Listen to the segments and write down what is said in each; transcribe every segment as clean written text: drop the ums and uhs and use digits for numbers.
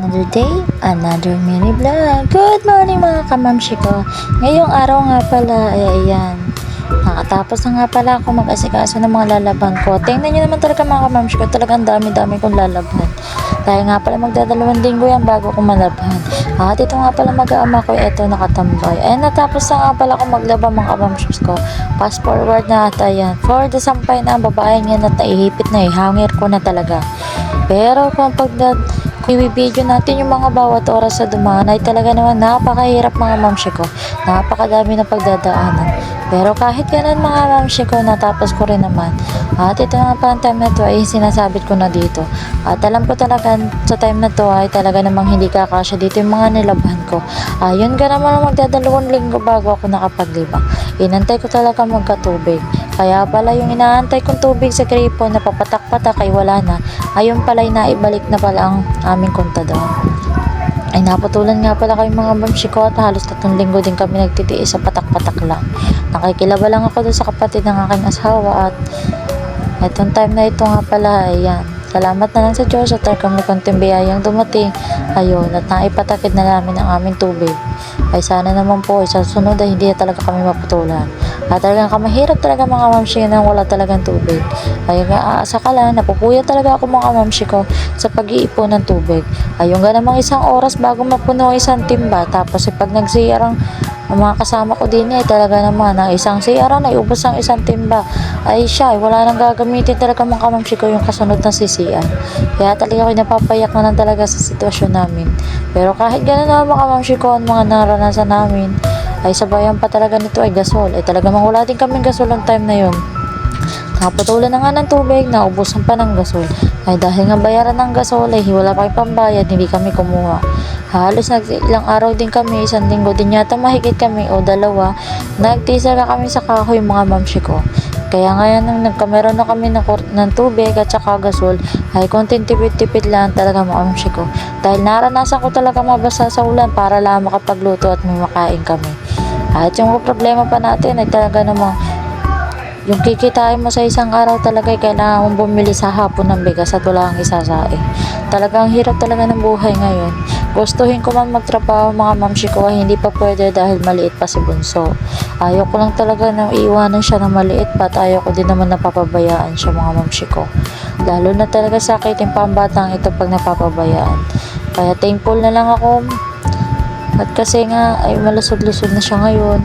Another day, another mini vlog. Good morning mga kamamshi ko. Ngayong araw nga pala, ay ayan. Nakatapos na nga pala ako mag-asikaso ng mga lalaban ko. Tingnan nyo naman talaga mga kamamshi ko, talagang dami-dami kong lalaban. Dahil nga pala magdadalawang linggo yan bago ko malabhan. At ito nga pala mag-aama ko, eto nakatambay. Ay natapos na nga pala ako maglaba mga kamamshi ko. Fast forward na ata yan. For the sampay na ang babae niya na naihipit na hangir ko na talaga. Pero kung i-video natin yung mga bawat oras sa dumaan ay talaga naman napakahirap mga mamshi ko. Napakadami na pagdadaanan. Pero kahit ganun mga mamshi ko, natapos ko rin naman. At ito nga pa ang time na to ay sinasabit ko na dito. At alam ko talaga sa time na to ay talaga namang hindi kakasya dito yung mga nilabhan ko. Ayun ka naman magdadalawang linggo bago ako nakapaglibang. Inantay ko talaga magkatubig. Kaya pala yung inaantay kong tubig sa kripo na papatak-patak ay wala na. Ayun pala ay naibalik na pala ang aming kontador. Ay naputulan nga pala kayong mga mamshi ko at halos 3 linggo din kami nagtitiis sa patak-patak lang. Nakikilaba lang ako doon sa kapatid ng aking asawa at etong time na ito nga pala ayan. Salamat na lang sa Diyos at may konting biyayang dumating. Ayun, at naipatakid na namin ang aming tubig. Ay sana naman po sa sunod ay hindi talaga kami maputulan. At talagang kamahirap talaga mga mamshi nang wala talagang tubig. Ayun nga, aasa ka lang, napupuya talaga ako mga mamshi ko sa pag-iipon ng tubig. Ayun nga namang 1 oras bago mapuno isang timba. Tapos pag nag-CR ang mga kasama ko din ay talaga naman ang isang CR na ubos ang 1 timba. Ay siya, wala nang gagamitin talaga mga mamshi ko yung kasunod ng CCR. Kaya talaga ako napapayak na lang talaga sa sitwasyon namin. Pero kahit gano'n na mga mamshi ko ang mga naranasan namin, ay sabayan pa talaga nito ay gasol. Ay talaga mang wala din kaming gasol ang time na yun. Nakaputulan na nga ng tubig, naubusan pa ng gasol. Ay dahil nga bayaran ng gasol ay wala pa pambayad, hindi kami kumuha. Halos ilang araw din kami, 1 linggo din yata mahigit kami o 2. Nagtisa na kami sa kahoy mga mamshi ko. Kaya ngayon nung nagkameron na kami ng tubig at saka gasol, ay konting tipid-tipid lang talaga mga mamshi ko. Dahil naranasan ko talaga mabasa sa ulan para lang makapagluto at may makain kami. At yung problema pa natin ay talaga namang yung kikitain mo sa isang araw talaga ay kailangan mong bumili sa hapon ng bigas at wala kang isasaing. Talagang hirap talaga ng buhay ngayon. Gustuhin ko man magtrabaho mga mamshi ko ay hindi pa pwede dahil maliit pa si Bunso. Ayaw ko lang talaga na iwanan siya na maliit pa at ayaw ko din naman napapabayaan siya mga mamshi ko. Lalo na talaga sakit yung pambatang ito pag napapabayaan. Kaya thankful na lang ako at kasi nga ay malusog-lusog na siya ngayon.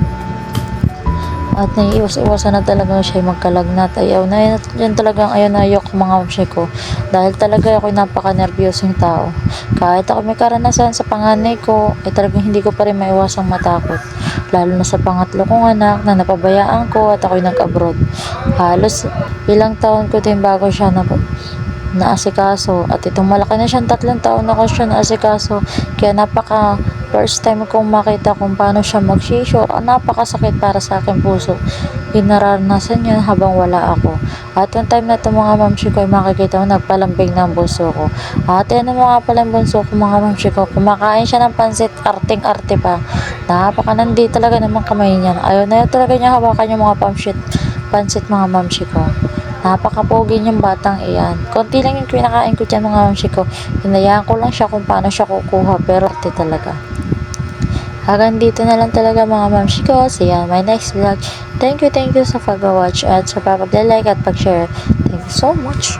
At naiiwas-iwasan na talaga siya magkalagnat. Ayaw na yan talagang ayaw mga mamshi ko. Dahil talaga ako napaka-nervyosong tao. Kahit ako may karanasan sa panganay ko, ay talagang hindi ko pa rin maiwasang matakot. Lalo na sa pangatlo kong anak na napabayaan ko at ako'y nag-abroad. Halos ilang taon ko din bago siya naasikaso. At itong malaki na siyang 3 taon na ko siya naasikaso. Kaya first time kong makita kung paano siya mag-seizure. Napakasakit para sa aking puso. Yung naranasan niya habang wala ako. At yung time na ito mga mamshi ko ay makikita ko nagpalambing ng bunso ko. At yan ang mga palang bunso ko mga mamshi ko. Kumakain siya ng pansit, arting-arte pa. Napakanandi talaga naman kamay niya. Ayaw na yun talaga niya hawakan yung mga pansit mga mamshi ko. Napakapogi niyang batang iyan. Konti lang yung kinakain ko dyan mga mamshi ko. Hinayaan ko lang siya kung paano siya kukuha. Pero arte talaga. Hanggang dito na lang talaga mga mamshi ko. See you on my next vlog. Thank you sa pag-watch at sa pag-like at pag-share. Thank you so much.